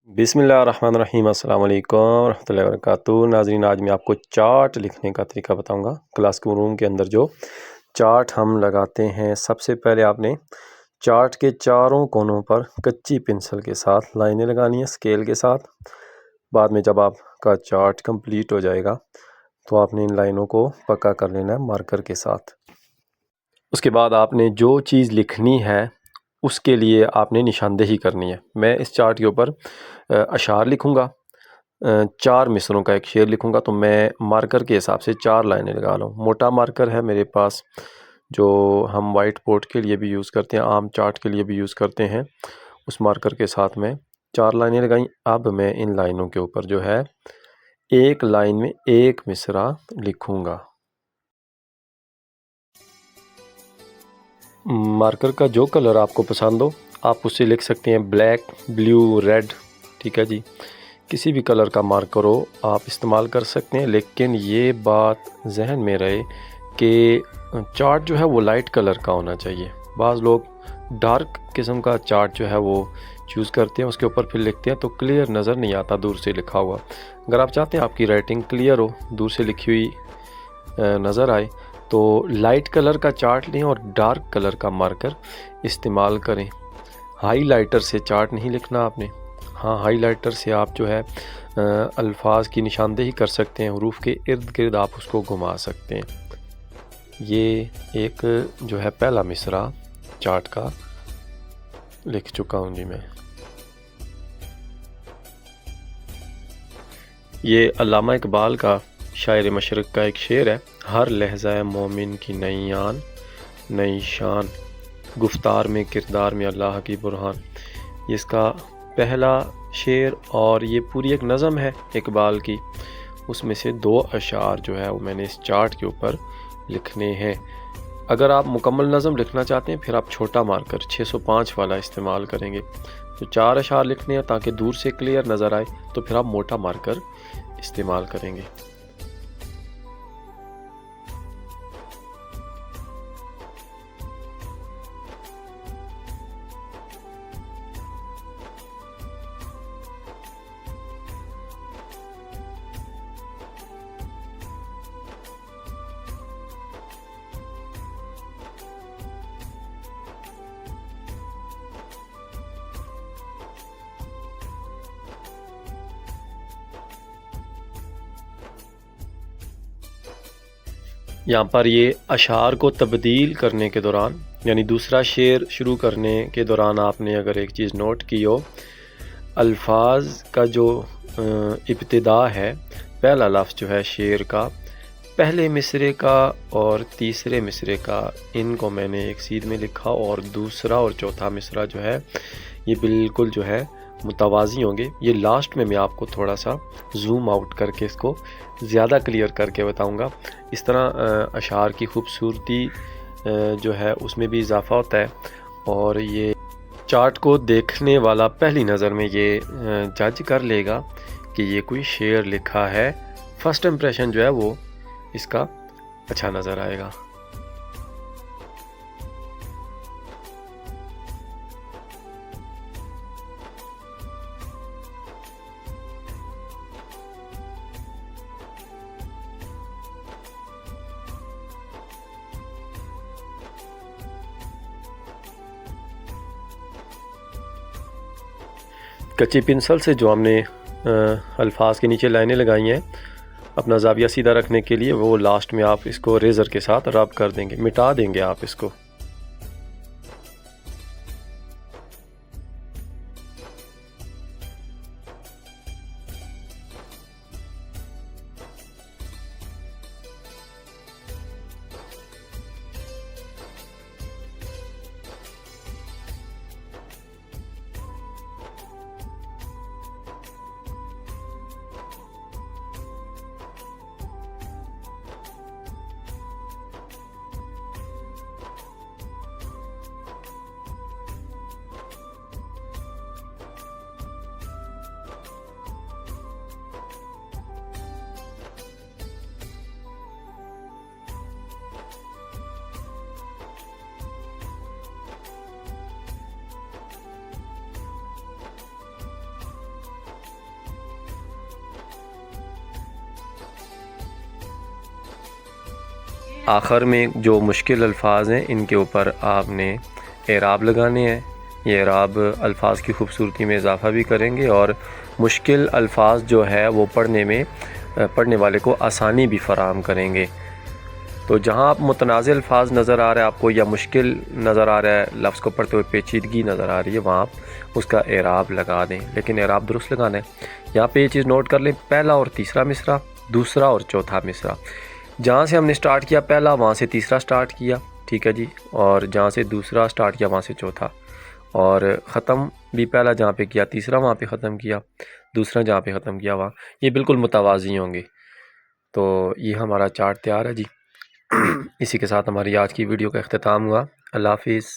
बिस्मिल्लाहिर्रहमानिर्रहीम अस्सलाम वालेकुम रहमतुल्लाहि व बरकातुहू। नाज़रीन, आज मैं आपको चार्ट लिखने का तरीका बताऊंगा। क्लासरूम के अंदर जो चार्ट हम लगाते हैं, सबसे पहले आपने चार्ट के चारों कोनों पर कच्ची पेंसिल के साथ लाइनें लगानी है स्केल के साथ। बाद में जब आपका चार्ट कंप्लीट हो जाएगा तो आपने इन लाइनों को पक्का कर लेना है मार्कर के साथ। उसके बाद आपने जो चीज़ लिखनी है उसके लिए आपने निशानदेही करनी है। मैं इस चार्ट के ऊपर अशार लिखूँगा, 4 मिसरों का एक शेर लिखूँगा, तो मैं मार्कर के हिसाब से 4 लाइनें लगा लूँ। मोटा मार्कर है मेरे पास, जो हम वाइट बोर्ड के लिए भी यूज़ करते हैं, आम चार्ट के लिए भी यूज़ करते हैं। उस मार्कर के साथ मैं 4 लाइनें लगाई। अब मैं इन लाइनों के ऊपर जो है एक लाइन में एक मिसरा लिखूँगा। मार्कर का जो कलर आपको पसंद हो आप उससे लिख सकते हैं, ब्लैक, ब्लू, रेड, ठीक है जी। किसी भी कलर का मार्कर हो आप इस्तेमाल कर सकते हैं, लेकिन ये बात जहन में रहे कि चार्ट जो है वो लाइट कलर का होना चाहिए। बाज़ लोग डार्क किस्म का चार्ट जो है वो चूज़ करते हैं, उसके ऊपर फिर लिखते हैं तो क्लियर नज़र नहीं आता दूर से लिखा हुआ। अगर आप चाहते हैं आपकी राइटिंग क्लियर हो, दूर से लिखी हुई नज़र आए, तो लाइट कलर का चार्ट लें और डार्क कलर का मार्कर इस्तेमाल करें। हाईलाइटर से चार्ट नहीं लिखना आपने। हाँ, हाईलाइटर से आप जो है अल्फाज की निशानदेही कर सकते हैं, हरूफ के इर्द गिर्द आप उसको घुमा सकते हैं। ये एक जो है पहला मिसरा चार्ट का लिख चुका हूँ जी मैं। ये अल्लामा इकबाल का शायर मशरक़ का एक शेर है, हर लहज़ा मोमिन की नई आन नई शान, गुफ्तार में किरदार में अल्लाह की बुरहान। ये इसका पहला शेर और ये पूरी एक नज़म है इकबाल की। उसमें से 2 अशार जो है वो मैंने इस चार्ट के ऊपर लिखने हैं। अगर आप मुकम्मल नज़म लिखना चाहते हैं फिर आप छोटा मार्कर 605 वाला इस्तेमाल करेंगे। तो 4 अशार लिखने हैं ताकि दूर से क्लियर नज़र आए, तो फिर आप मोटा मार्कर इस्तेमाल करेंगे। यहाँ पर ये अशार को तब्दील करने के दौरान, यानी दूसरा शेर शुरू करने के दौरान आपने अगर एक चीज़ नोट की हो, अल्फाज का जो इब्तिदा है, पहला लफ्ज़ जो है शेर का, पहले मिसरे का और तीसरे मिसरे का, इनको मैंने एक सीध में लिखा और दूसरा और चौथा मिसरा जो है ये बिल्कुल जो है मुतवाज़ी होंगे। ये लास्ट में मैं आपको थोड़ा सा जूम आउट करके इसको ज़्यादा क्लियर करके बताऊंगा। इस तरह अशार की खूबसूरती जो है उसमें भी इजाफ़ा होता है। और ये चार्ट को देखने वाला पहली नज़र में ये जज कर लेगा कि ये कोई शेर लिखा है। फर्स्ट इम्प्रेशन जो है वो इसका अच्छा नज़र आएगा। कच्ची पेंसिल से जो हमने अल्फाज के नीचे लाइनें लगाई हैं, अपना ज़ाविया सीधा रखने के लिए, वो लास्ट में आप इसको रेज़र के साथ रब कर देंगे, मिटा देंगे आप इसको। आखिर में जो मुश्किल अल्फाज हैं इनके ऊपर आपने एराब लगाने हैं। ये एराब अल्फाज की खूबसूरती में इजाफ़ा भी करेंगे और मुश्किल अल्फाज जो है वो पढ़ने वाले को आसानी भी फ़राहम करेंगे। तो जहाँ आप मुतनाज़ अल्फाज नज़र आ रहा है आपको या मुश्किल नज़र आ रहा है, लफ्ज़ को पढ़ते हुए पेचीदगी नज़र आ रही है, वहाँ आप उसका एराब लगा दें, लेकिन एराब दुरुस्त लगाना है। यहाँ पे ये चीज़ नोट कर लें, पहला और तीसरा मिसरा, दूसरा और चौथा मिसरा। जहाँ से हमने स्टार्ट किया पहला, वहाँ से तीसरा स्टार्ट किया, ठीक है जी, और जहाँ से दूसरा स्टार्ट किया वहाँ से चौथा, और ख़त्म भी पहला जहाँ पे किया तीसरा वहाँ पे ख़त्म किया, दूसरा जहाँ पे ख़त्म किया वहाँ, ये बिल्कुल मुतवाज़ी होंगे। तो ये हमारा चार्ट तैयार है जी। इसी के साथ हमारी आज की वीडियो का इख्तिताम हुआ। अल्लाह हाफ़िज़।